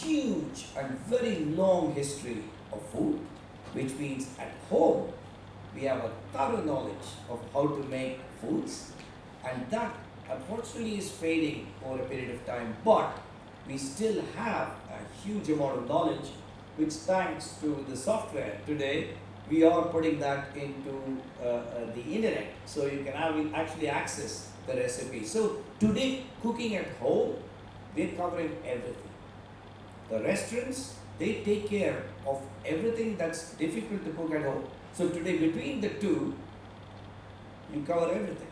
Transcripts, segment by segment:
huge and very long history of food, which means at home we have a thorough knowledge of how to make foods, and that unfortunately is fading over a period of time, but we still have a huge amount of knowledge, which thanks to the software today, we are putting that into the internet, so you can actually access the recipe. So today, cooking at home, we're covering everything. The restaurants, they take care of everything that's difficult to cook at home. So today, between the two, you cover everything.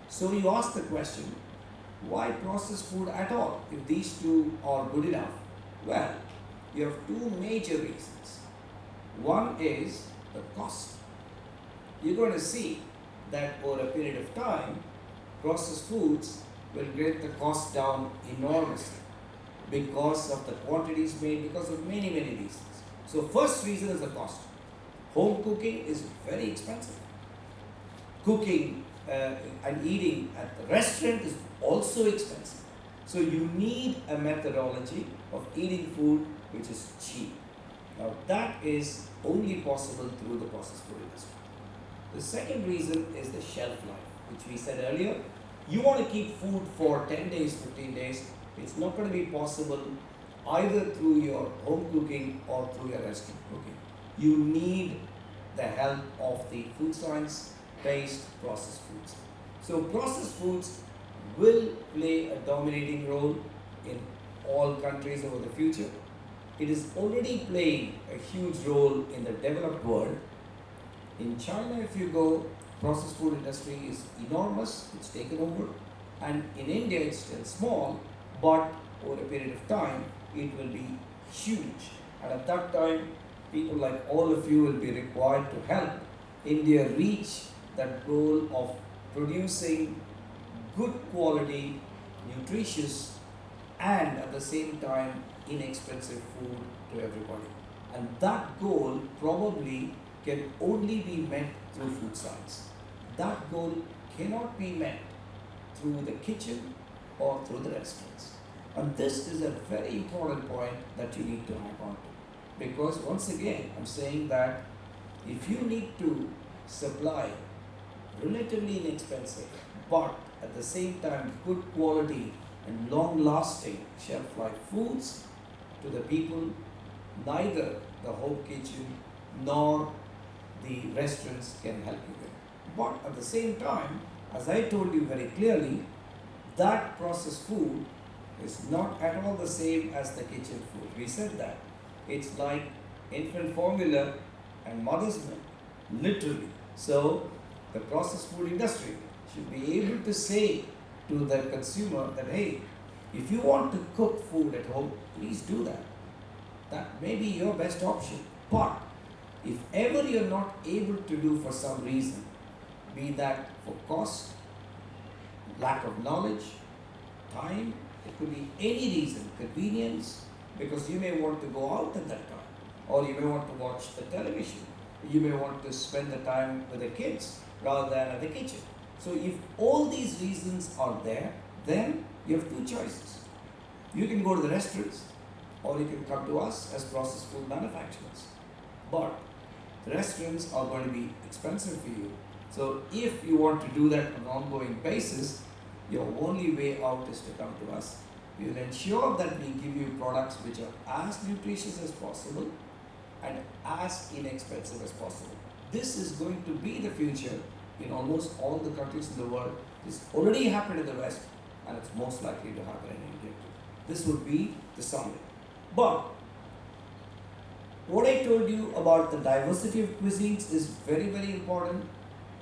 So you ask the question, why processed food at all if these two are good enough? Well, you have two major reasons. One is the cost. You're going to see that over a period of time, processed foods will get the cost down enormously because of the quantities made, because of many, many reasons. So first reason is the cost. Home cooking is very expensive. Cooking and eating at the restaurant is also expensive. So you need a methodology of eating food which is cheap. Now that is only possible through the processed food industry. The second reason is the shelf life, which we said earlier. You want to keep food for 10 days, 15 days. It's not going to be possible either through your home cooking or through your restaurant cooking. You need the help of the food science-based processed foods. So processed foods will play a dominating role in all countries over the future. It is already playing a huge role in the developed world. In China, if you go, processed food industry is enormous, it's taken over. And in India, it's still small, but over a period of time, it will be huge. And at that time, people like all of you will be required to help India reach that goal of producing good quality, nutritious, and at the same time, inexpensive food to everybody. And that goal probably can only be met through food science. That goal cannot be met through the kitchen or through the restaurants. And this is a very important point that you need to hang on to. Because once again, I'm saying that if you need to supply relatively inexpensive, but at the same time good quality and long-lasting shelf-life foods to the people, neither the home kitchen nor the restaurants can help you with. But at the same time, as I told you very clearly, that processed food is not at all the same as the kitchen food. We said that. It's like infant formula and mother's milk, literally. So the processed food industry should be able to say to the consumer that, hey, if you want to cook food at home, please do that. That may be your best option. But if ever you're not able to do for some reason, be that for cost, lack of knowledge, time, it could be any reason, convenience, because you may want to go out at that time, or you may want to watch the television, you may want to spend the time with the kids rather than at the kitchen. So if all these reasons are there, then you have two choices. You can go to the restaurants, or you can come to us as processed food manufacturers. But the restaurants are going to be expensive for you. So if you want to do that on an ongoing basis, your only way out is to come to us. We will ensure that we give you products which are as nutritious as possible and as inexpensive as possible. This is going to be the future in almost all the countries in the world. This already happened in the West, and it's most likely to happen in India too. This would be the summary. But what I told you about the diversity of cuisines is very, very important.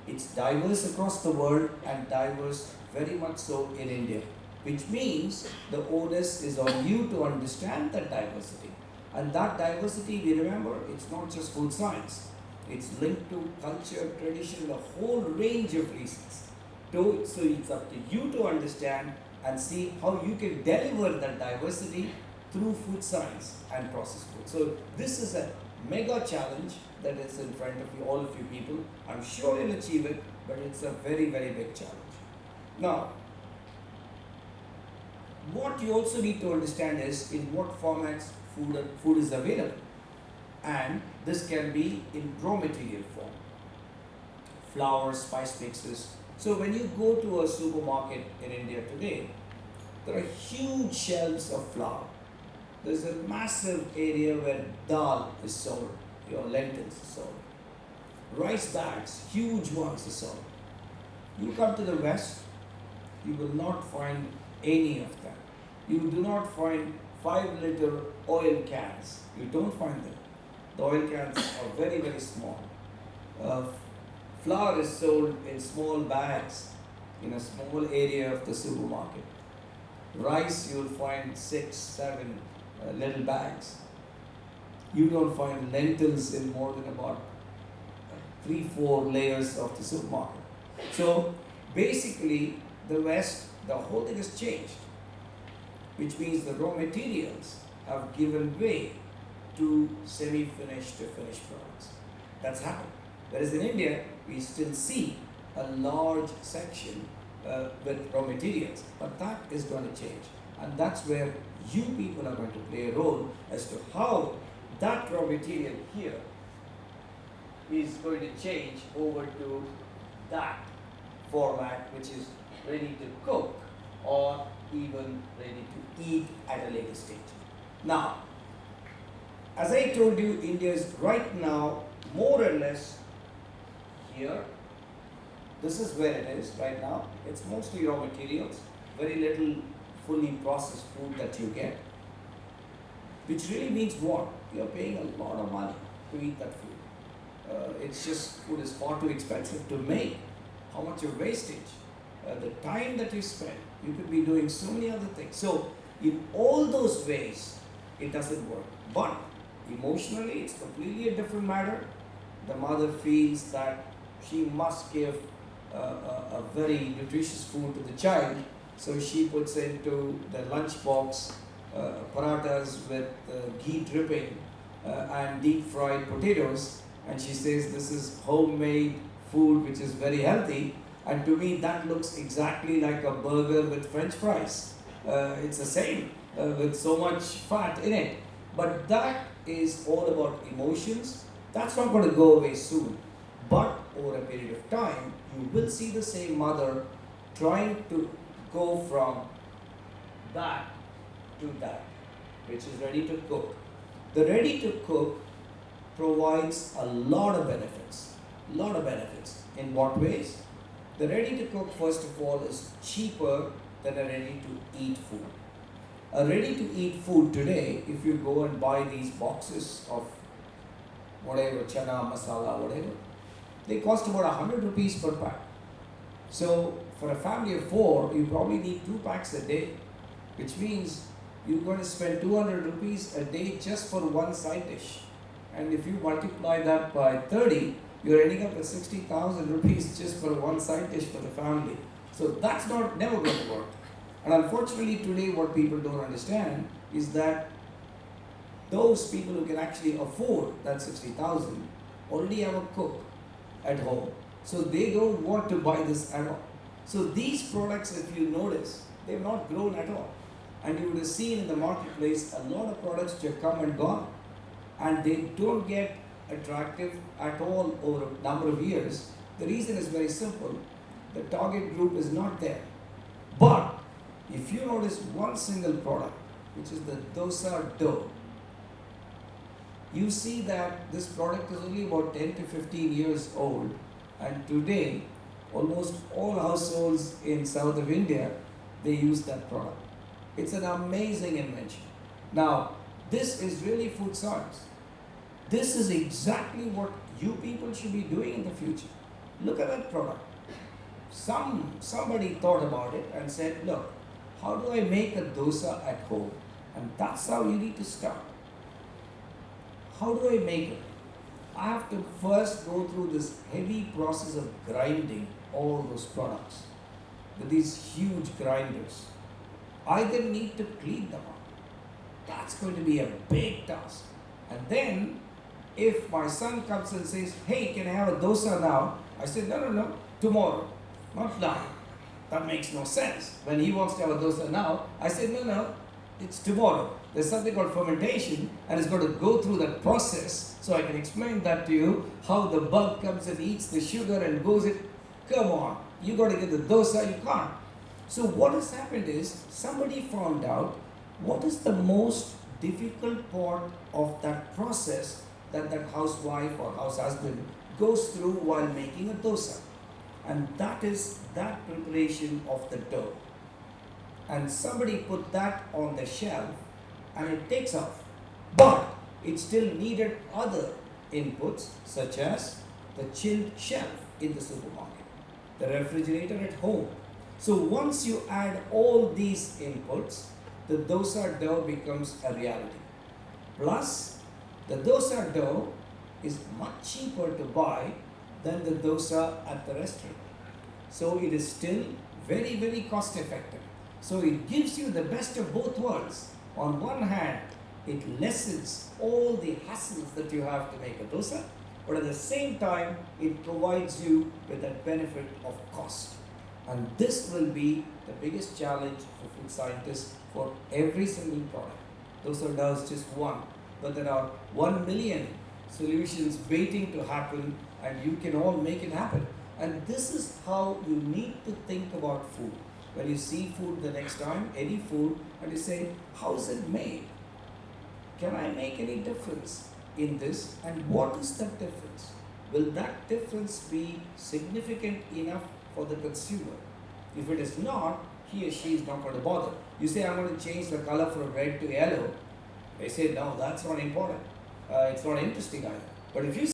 It's diverse across the world and diverse very much so in India, which means the onus is on you to understand that diversity. And that diversity, we remember, it's not just food science. It's linked to culture, tradition, a whole range of reasons. So it's up to you to understand and see how you can deliver that diversity through food science and processed food. So this is a mega challenge that is in front of you, all of you people. I'm sure you'll achieve it, but it's a very, very big challenge. Now, what you also need to understand is in what formats food is available. And this can be in raw material form, flour, spice mixes. So when you go to a supermarket in India today, there are huge shelves of flour. There's a massive area where dal is sold, your lentils are sold. Rice bags, huge ones are sold. You come to the West, you will not find any of them. You do not find 5 liter oil cans. You don't find them. The oil cans are very, very small. Uh, Flour is sold in small bags in a small area of the supermarket. Rice you will find 6, 7 little bags. You don't find lentils in more than about 3, 4 layers of the supermarket. So basically, the West, the whole thing has changed, which means the raw materials have given way to semi-finished to finished products. That's happened. Whereas in India, we still see a large section with raw materials, but that is going to change. And that's where you people are going to play a role as to how that raw material here is going to change over to that format, which is ready to cook or even ready to eat at a later stage. Now, as I told you, India is right now more or less here. This is where it is right now. It's mostly raw materials, very little fully processed food that you get, which really means what? You're paying a lot of money to eat that food. It's just food is far too expensive to make. How much your wastage, the time that you spend, you could be doing so many other things. So in all those ways, it doesn't work. But emotionally, it's completely a different matter. The mother feels that she must give a very nutritious food to the child, so she puts into the lunch box parathas with ghee dripping and deep fried potatoes, and she says this is homemade food which is very healthy, and to me that looks exactly like a burger with french fries. It's the same with so much fat in it, but that is all about emotions. That's not going to go away soon, but over a period of time you will see the same mother trying to go from that to that, which is ready to cook. The ready to cook provides a lot of benefits. Lot of benefits. In what ways? The ready to cook, first of all, is cheaper than a ready to eat food. A ready to eat food today, if you go and buy these boxes of whatever, chana, masala, whatever, they cost about 100 rupees per pack. So for a family of 4, you probably need 2 packs a day, which means you're going to spend 200 rupees a day just for one side dish. And if you multiply that by 30, you're ending up with 60,000 rupees just for one side dish for the family. So that's never going to work. And unfortunately today what people don't understand is that those people who can actually afford that 60,000 already have a cook at home. So they don't want to buy this at all. So these products, if you notice, they've not grown at all. And you would have seen in the marketplace a lot of products which have come and gone. And they don't get attractive at all over a number of years. The reason is very simple. The target group is not there. But if you notice one single product, which is the dosa dough, you see that this product is only about 10 to 15 years old, and today almost all households in south of India, they use that product. It's an amazing invention. Now, this is really food science. This is exactly what you people should be doing in the future. Look at that product. Somebody thought about it and said, look, how do I make a dosa at home? And that's how you need to start. How do I make it? I have to first go through this heavy process of grinding all those products with these huge grinders. I then need to clean them up. That's going to be a big task. And then, if my son comes and says, hey, can I have a dosa now? I said, no, tomorrow, not now. That makes no sense. When he wants to have a dosa now, I said, no, no, it's tomorrow. There's something called fermentation, and it's got to go through that process. So I can explain that to you, how the bug comes and eats the sugar and goes it. Come on, you got to get the dosa, you can't. So what has happened is, somebody found out what is the most difficult part of that process that housewife or house husband goes through while making a dosa. And that is that preparation of the dough. And somebody put that on the shelf and it takes off. But it still needed other inputs such as the chilled shelf in the supermarket, the refrigerator at home. So once you add all these inputs, the dosa dough becomes a reality. Plus, the dosa dough is much cheaper to buy than the dosa at the restaurant. So it is still very, very cost effective. So it gives you the best of both worlds. On one hand, it lessens all the hassles that you have to make a dosa, but at the same time, it provides you with that benefit of cost. And this will be the biggest challenge for food scientists for every single product. Dosa dough is just one, but there are 1 million solutions waiting to happen, and you can all make it happen. And this is how you need to think about food. When you see food the next time, any food, and you say, how is it made? Can I make any difference in this? And what is that difference? Will that difference be significant enough for the consumer? If it is not, he or she is not going to bother. You say, I'm going to change the color from red to yellow. They say, no, that's not important. It's not interesting either. But if you